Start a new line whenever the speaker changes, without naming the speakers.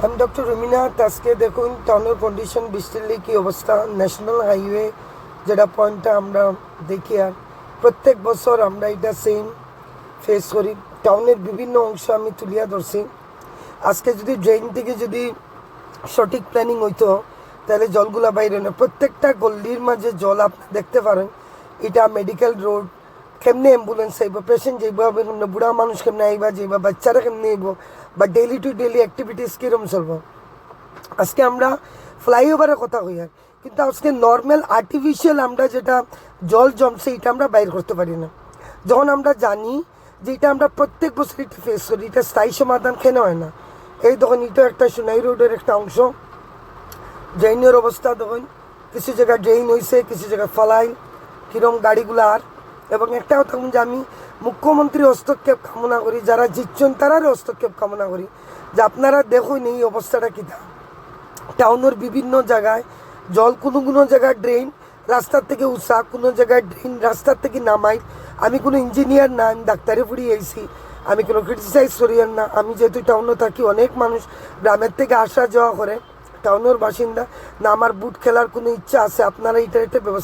আমি ডক্টর রুমিনাথ। আজকে দেখুন টাউনের কন্ডিশন, বৃষ্টির কী অবস্থা। ন্যাশনাল হাইওয়ে যেটা পয়েন্টটা আমরা দেখি, আর প্রত্যেক বছর আমরা এটা সেম ফেস করি। টাউনের বিভিন্ন অংশ আমি তুলিয়া ধরছি। আজকে যদি ড্রেন থেকে যদি সঠিক প্ল্যানিং হইতো তাহলে জলগুলা বাইরে না। প্রত্যেকটা গল্লির মাঝে জল আপনি দেখতে পারেন। এটা মেডিকেল রোড, কেমনে অ্যাম্বুলেন্স আইব, পেশেন্ট যাইব, কেমনে বুড়া মানুষ কেমনে আইবা যাইবা, বাচ্চারা কেমনে আইব, বা ডেইলি টু ডেইলি অ্যাক্টিভিটিস কীরকম চলব। আজকে আমরা ফ্লাইওভারের কথা কই, কিন্তু আজকে নর্মাল আর্টিফিশিয়াল আমরা যেটা জল জমছে এটা আমরা বাইর করতে পারি না। যখন আমরা জানি যে এটা আমরা প্রত্যেক বছর এটা ফেস করি, এটা স্থায়ী সমাধান কেন হয় না। এই দেখুন, এটা একটা সোনাই রোডের একটা অংশ। ড্রেনের অবস্থা দেখুন, কিছু জায়গায় ড্রেন হয়েছে, কিছু জায়গায় ফলাই কীরকম গাড়িগুলার। এবং একটা কথা যে আমি মুখ্যমন্ত্রীর হস্তক্ষেপ কামনা করি, যারা জিতছেন তারারও হস্তক্ষেপ কামনা করি, যে আপনারা দেখুন এই অবস্থাটা কীটা। টাউনের বিভিন্ন জায়গায় জল, কোনো কোনো জায়গায় ড্রেন রাস্তার থেকে উঁচা, কোনো জায়গায় ড্রেন রাস্তার থেকে নামাই। আমি কোনো ইঞ্জিনিয়ার না, আমি ডাক্তারে পড়ি আইছি, আমি কোনো ক্রিটিসাইজ করিয়ার না। আমি যেহেতু টাউনে থাকি, অনেক মানুষ গ্রামের থেকে আসা যাওয়া করে, টাউনের বাসিন্দা না। আমার বুট খেলার কোনো ইচ্ছা আছে, আপনারা এটা একটা ব্যবস্থা